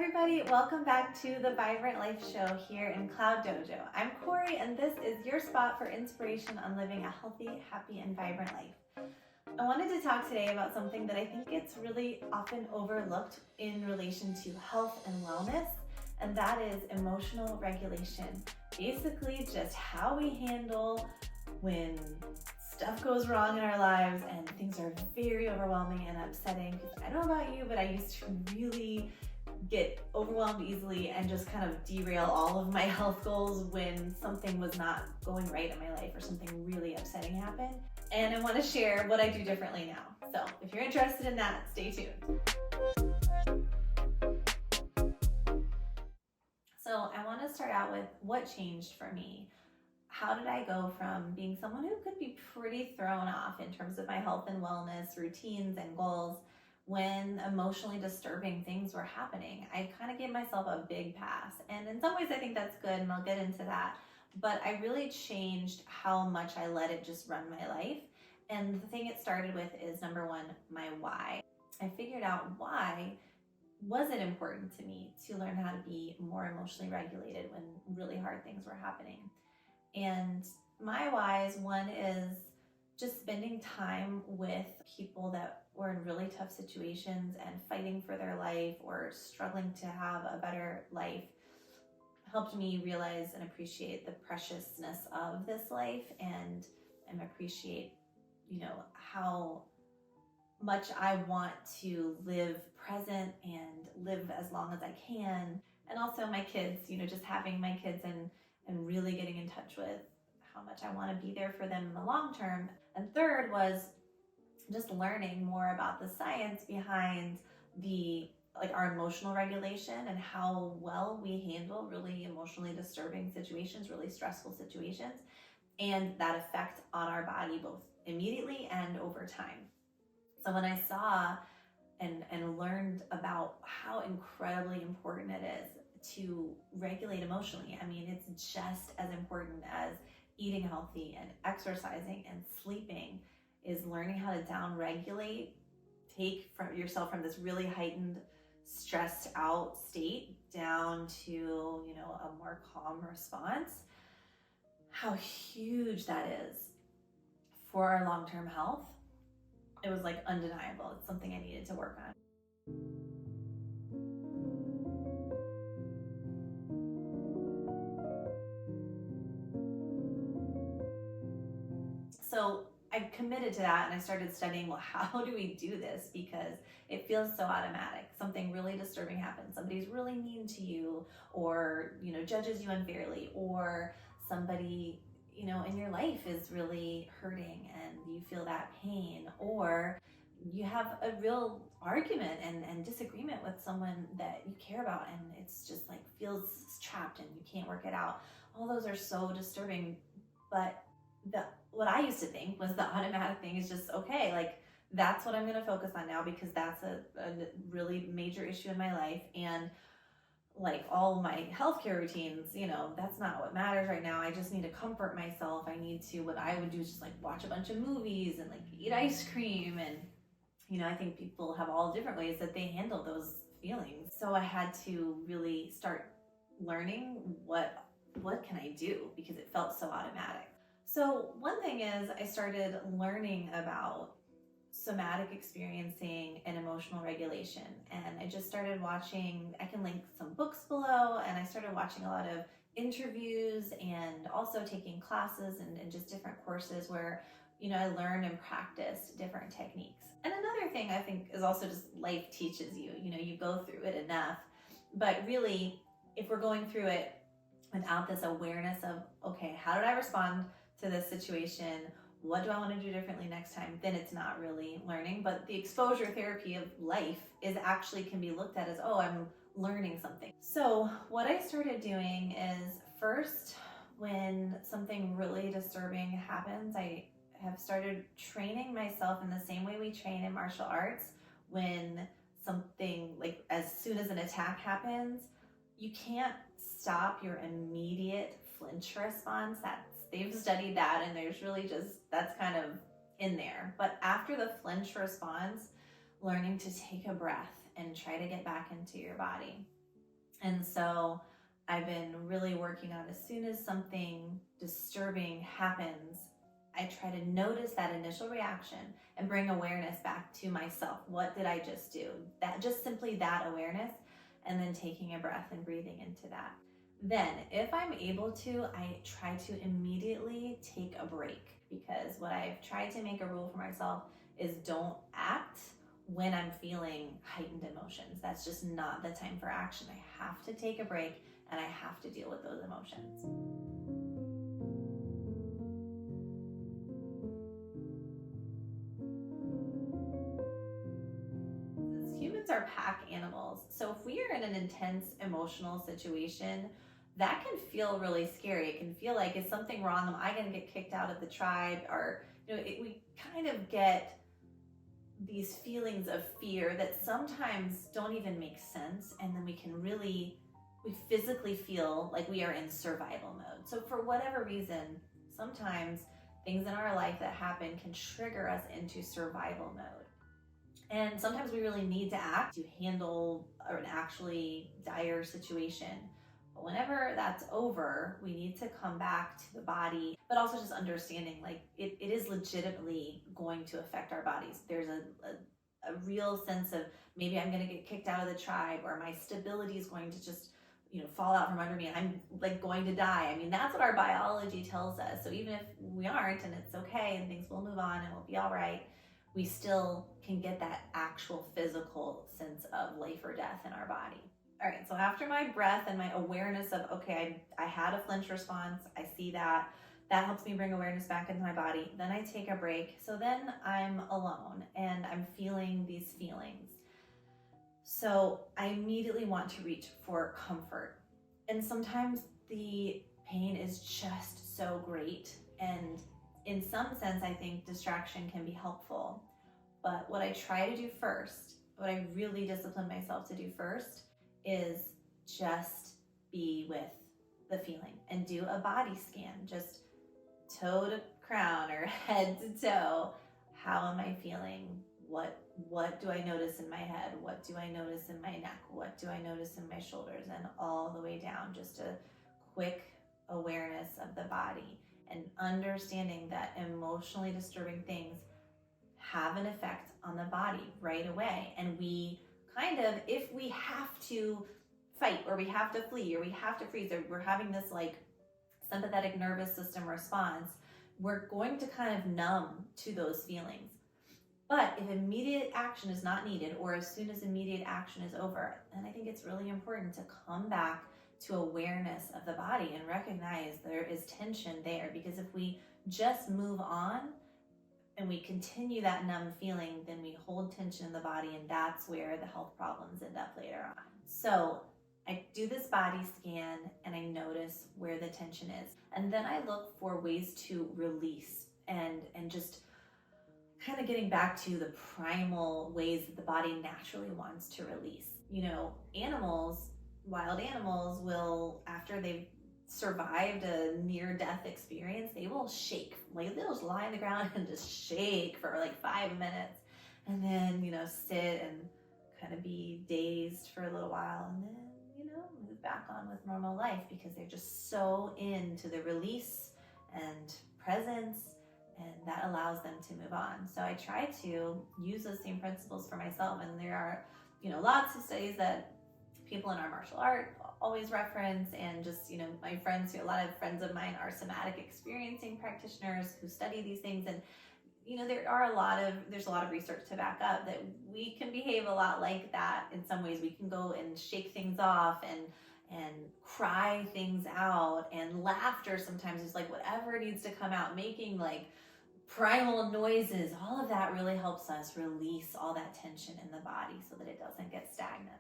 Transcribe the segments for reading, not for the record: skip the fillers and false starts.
everybody, welcome back to the Vibrant Life Show here in Cloud Dojo. I'm Corey and this is your spot for inspiration on living a healthy, happy, and vibrant life. I wanted to talk today about something that I think gets really often overlooked in relation to health and wellness, and that is emotional regulation. Basically, just how we handle when stuff goes wrong in our lives and things are very overwhelming and upsetting. Because I don't know about you, but I used to really get overwhelmed easily and just kind of derail all of my health goals when something was not going right in my life or something really upsetting happened. And I want to share what I do differently now. So if you're interested in that, stay tuned. So I want to start out with what changed for me. How did I go from being someone who could be pretty thrown off in terms of my health and wellness routines and goals when emotionally disturbing things were happening? I kind of gave myself a big pass. And in some ways I think that's good, and I'll get into that. But I really changed how much I let it just run my life. And the thing it started with is, number one, my why. I figured out why was it important to me to learn how to be more emotionally regulated when really hard things were happening. And my whys, one is just spending time with people that were in really tough situations and fighting for their life or struggling to have a better life helped me realize and appreciate the preciousness of this life and appreciate, how much I want to live present and live as long as I can. And also my kids, just having my kids and really getting in touch with how much I want to be there for them in the long term. And third was just learning more about the science behind our emotional regulation and how well we handle really emotionally disturbing situations, really stressful situations, and that effect on our body both immediately and over time. So when I saw and learned about how incredibly important it is to regulate emotionally, it's just as important as eating healthy and exercising and sleeping, is learning how to down-regulate, take yourself from this really heightened, stressed out state down to, a more calm response. How huge that is for our long-term health. It was undeniable. It's something I needed to work on. So I committed to that and I started studying, well, how do we do this? Because it feels so automatic. Something really disturbing happens. Somebody's really mean to you, or, judges you unfairly, or somebody, in your life is really hurting and you feel that pain, or you have a real argument and disagreement with someone that you care about and it's just feels trapped and you can't work it out. All those are so disturbing. But what I used to think was the automatic thing is just, okay, that's what I'm going to focus on now because that's a really major issue in my life. And all my healthcare routines, that's not what matters right now. I just need to comfort myself. I need to, what I would do is just watch a bunch of movies and eat ice cream. And, I think people have all different ways that they handle those feelings. So I had to really start learning what can I do, because it felt so automatic. So one thing is I started learning about somatic experiencing and emotional regulation. And I just started watching, I can link some books below, and I started watching a lot of interviews and also taking classes and just different courses where, I learned and practiced different techniques. And another thing I think is also just life teaches you, you go through it enough, but really if we're going through it without this awareness of, okay, how did I respond to this situation? What do I want to do differently next time? Then it's not really learning. But the exposure therapy of life can be looked at as, oh, I'm learning something. So what I started doing is, first, when something really disturbing happens, I have started training myself in the same way we train in martial arts. When something, as soon as an attack happens, you can't stop your immediate flinch response. They've studied that, and there's really that's kind of in there. But after the flinch response, learning to take a breath and try to get back into your body. And so I've been really working on, as soon as something disturbing happens, I try to notice that initial reaction and bring awareness back to myself. What did I just do? That, just simply that awareness, and then taking a breath and breathing into that. Then, if I'm able to, I try to immediately take a break, because what I've tried to make a rule for myself is don't act when I'm feeling heightened emotions. That's just not the time for action. I have to take a break and I have to deal with those emotions. Humans are pack animals. So if we are in an intense emotional situation, that can feel really scary. It can feel like, is something wrong? Am I going to get kicked out of the tribe? Or, we kind of get these feelings of fear that sometimes don't even make sense. And then we physically feel like we are in survival mode. So for whatever reason, sometimes things in our life that happen can trigger us into survival mode. And sometimes we really need to act to handle an actually dire situation. But whenever that's over, we need to come back to the body, but also just understanding like it is legitimately going to affect our bodies. There's a real sense of, maybe I'm going to get kicked out of the tribe, or my stability is going to just fall out from under me, and I'm like going to die. I mean, that's what our biology tells us. So even if we aren't, and it's okay, and things will move on and we'll be all right, we still can get that actual physical sense of life or death in our body. All right, so after my breath and my awareness of, okay, I had a flinch response, I see that, that helps me bring awareness back into my body. Then I take a break. So then I'm alone and I'm feeling these feelings. So I immediately want to reach for comfort. And sometimes the pain is just so great. And in some sense, I think distraction can be helpful. But what I try to do first, what I really discipline myself to do first, is just be with the feeling and do a body scan, just toe to crown or head to toe. How am I feeling? What do I notice in my head? What do I notice in my neck? What do I notice in my shoulders? And all the way down, just a quick awareness of the body, and understanding that emotionally disturbing things have an effect on the body right away. And we kind of, if we have to fight, or we have to flee, or we have to freeze, or we're having this like sympathetic nervous system response, we're going to kind of numb to those feelings. But if immediate action is not needed, or as soon as immediate action is over, then I think it's really important to come back to awareness of the body and recognize there is tension there. Because if we just move on and we continue that numb feeling, then we hold tension in the body, and that's where the health problems end up later on. So I do this body scan and I notice where the tension is. And then I look for ways to release and just kind of getting back to the primal ways that the body naturally wants to release. Animals, wild animals, will, after they've survived a near-death experience, they will shake. Like, they'll just lie on the ground and just shake for like 5 minutes, and then sit and kind of be dazed for a little while, and then move back on with normal life, because they're just so into the release and presence, and that allows them to move on. So I try to use those same principles for myself. And there are, lots of studies that people in our martial art always reference, and just, my friends, a lot of friends of mine are somatic experiencing practitioners who study these things. And, there's a lot of research to back up that we can behave a lot like that in some ways. We can go and shake things off and cry things out, and laughter sometimes is like whatever needs to come out, making like primal noises. All of that really helps us release all that tension in the body so that it doesn't get stagnant.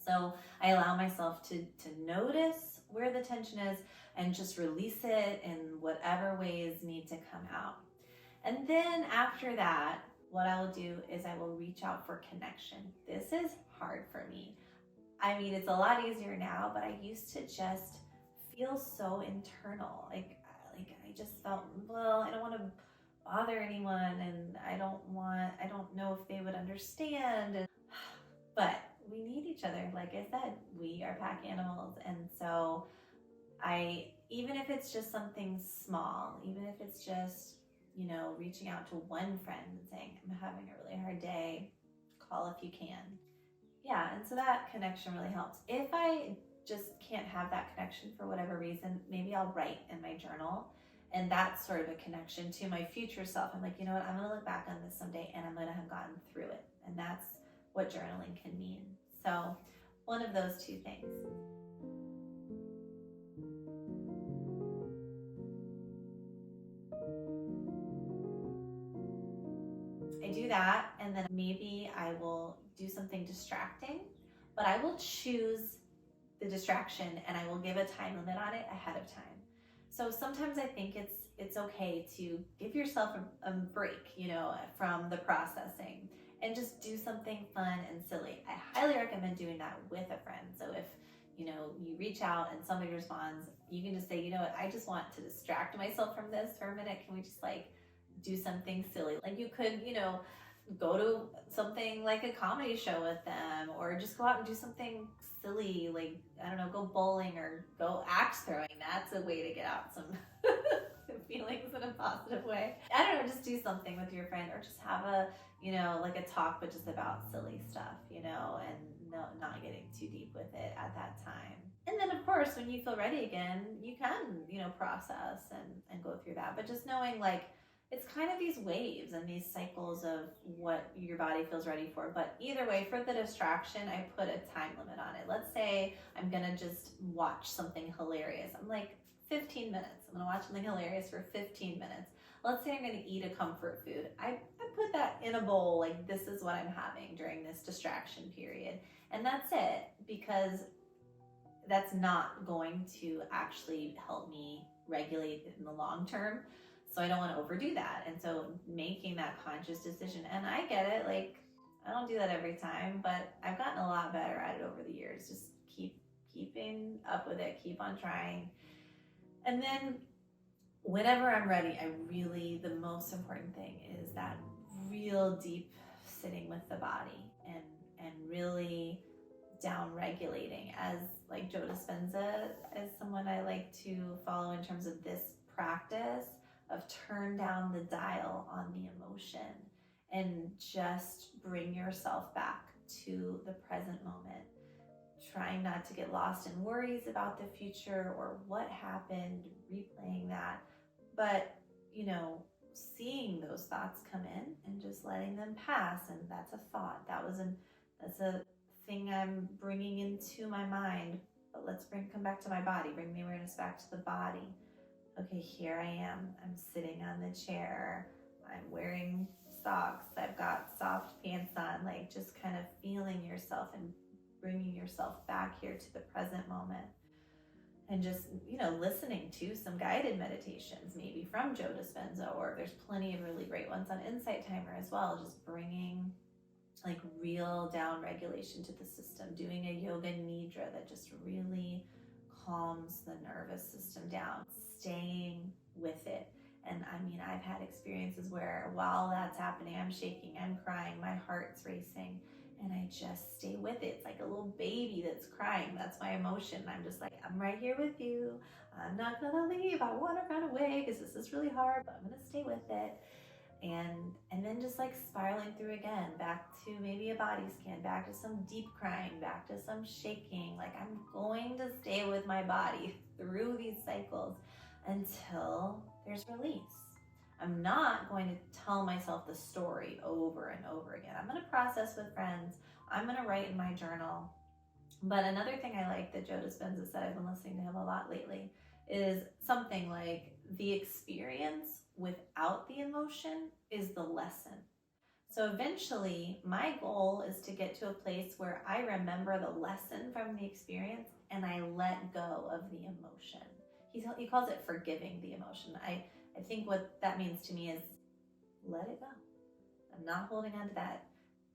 So I allow myself to notice where the tension is and just release it in whatever ways need to come out. And then after that, what I will do is I will reach out for connection. This is hard for me. I mean, it's a lot easier now, but I used to just feel so internal. Like I just felt, well, I don't want to bother anyone, and I don't know if they would understand. But we need each other. Like I said, we are pack animals. And so even if it's just something small, even if it's just, reaching out to one friend and saying, I'm having a really hard day, call if you can. Yeah, and so that connection really helps. If I just can't have that connection for whatever reason, maybe I'll write in my journal. And that's sort of a connection to my future self. I'm like, you know what, I'm going to look back on this someday and I'm going to have gotten through it. And that's what journaling can mean. So, one of those two things. I do that, and then maybe I will do something distracting, but I will choose the distraction and I will give a time limit on it ahead of time. So sometimes I think it's okay to give yourself a break, from the processing and just do something fun and silly. I highly recommend doing that with a friend. So if you reach out and somebody responds, you can just say, you know what, I just want to distract myself from this for a minute. Can we just do something silly? Like you could, go to something like a comedy show with them, or just go out and do something silly, like, I don't know, go bowling or go axe throwing. That's a way to get out some feelings in a positive way. I don't know, just do something with your friend, or just have a, like a talk, but just about silly stuff, and not getting too deep with it at that time. And then of course, when you feel ready again, you can, process and go through that. But just knowing it's kind of these waves and these cycles of what your body feels ready for. But either way, for the distraction, I put a time limit on it. Let's say I'm going to just watch something hilarious. I'm like, 15 minutes. I'm going to watch something hilarious for 15 minutes. Let's say I'm going to eat a comfort food. I put that in a bowl, like this is what I'm having during this distraction period. And that's it, because that's not going to actually help me regulate in the long term. So I don't want to overdo that. And so making that conscious decision, and I get it, I don't do that every time, but I've gotten a lot better at it over the years. Just keeping up with it, keep on trying. And then whenever I'm ready, the most important thing is that real deep sitting with the body and really down regulating. As like Joe Dispenza is someone I like to follow in terms of this practice of turn down the dial on the emotion and just bring yourself back to the present moment. Trying not to get lost in worries about the future or what happened, replaying that, but seeing those thoughts come in and just letting them pass. And that's a thought. That's a thing I'm bringing into my mind. But let's come back to my body. Bring the awareness back to the body. Okay, here I am. I'm sitting on the chair. I'm wearing socks. I've got soft pants on. Just kind of feeling yourself and bringing yourself back here to the present moment. And just, listening to some guided meditations, maybe from Joe Dispenza, or there's plenty of really great ones on Insight Timer as well. Just bringing real down regulation to the system, doing a yoga nidra that just really calms the nervous system down, staying with it. And I've had experiences where while that's happening, I'm shaking, I'm crying, my heart's racing, and I just stay with it. It's like a little baby that's crying. That's my emotion. I'm just like, I'm right here with you. I'm not gonna leave. I wanna run away because this is really hard, but I'm gonna stay with it. And then just spiraling through again, back to maybe a body scan, back to some deep crying, back to some shaking. I'm going to stay with my body through these cycles until there's release. I'm not going to tell myself the story over and over again. I'm going to process with friends. I'm going to write in my journal. But another thing I like that Joe Dispenza said, I've been listening to him a lot lately, is something like the experience without the emotion is the lesson. So eventually, my goal is to get to a place where I remember the lesson from the experience and I let go of the emotion. He calls it forgiving the emotion. I think what that means to me is let it go. I'm not holding on to that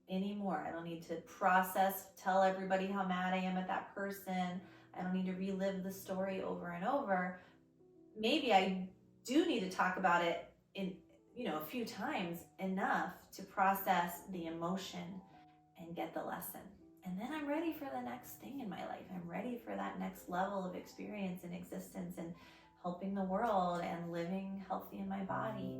anymore. I don't need to process, tell everybody how mad I am at that person. I don't need to relive the story over and over. Maybe I do need to talk about it in a few times enough to process the emotion and get the lesson. And then I'm ready for the next thing in my life. I'm ready for that next level of experience and existence and helping the world and living healthy in my body.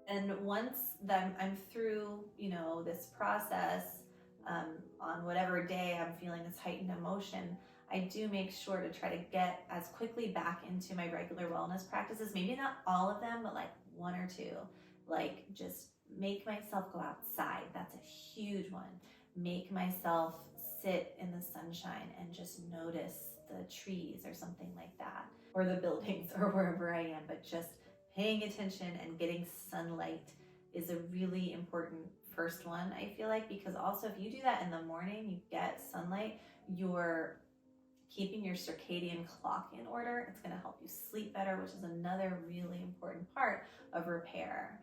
And once that I'm through, this process, on whatever day I'm feeling this heightened emotion, I do make sure to try to get as quickly back into my regular wellness practices. Maybe not all of them, but like one or two. Like just make myself go outside. That's a huge one. Make myself sit in the sunshine and just notice the trees or something like that, or the buildings or wherever I am, but just paying attention and getting sunlight is a really important first one, I feel like, because also if you do that in the morning, you get sunlight, you're keeping your circadian clock in order. It's going to help you sleep better, which is another really important part of repair.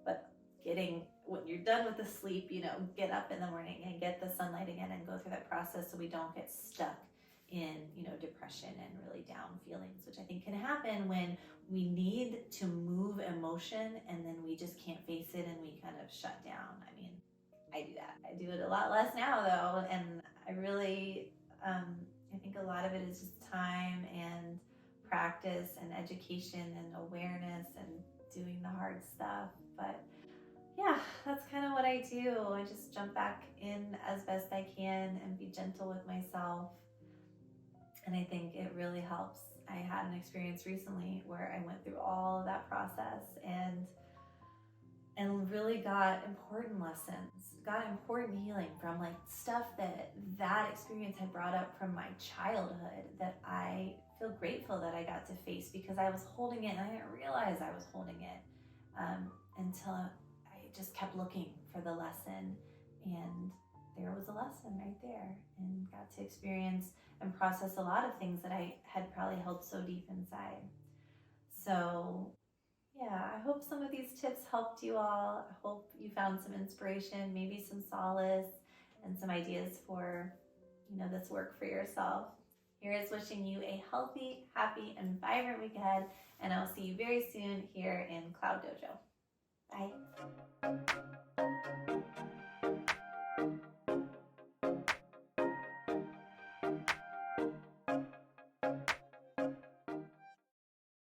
But when you're done with the sleep, get up in the morning and get the sunlight again and go through that process so we don't get stuck in, depression and really down feelings, which I think can happen when we need to move emotion and then we just can't face it and we kind of shut down. I mean, I do that. I do it a lot less now though. And I really, I think a lot of it is just time and practice and education and awareness and doing the hard stuff. But yeah, that's kind of what I do. I just jump back in as best I can and be gentle with myself. And I think it really helps. I had an experience recently where I went through all of that process and really got important lessons, got important healing from like stuff that experience had brought up from my childhood that I feel grateful that I got to face, because I was holding it and I didn't realize I was holding it until I just kept looking for the lesson, and there was a lesson right there, and got to experience and process a lot of things that I had probably held so deep inside. So yeah, I hope some of these tips helped you all. I hope you found some inspiration, maybe some solace, and some ideas for, this work for yourself. Here is wishing you a healthy, happy, and vibrant week ahead, and I'll see you very soon here in Cloud Dojo. Bye.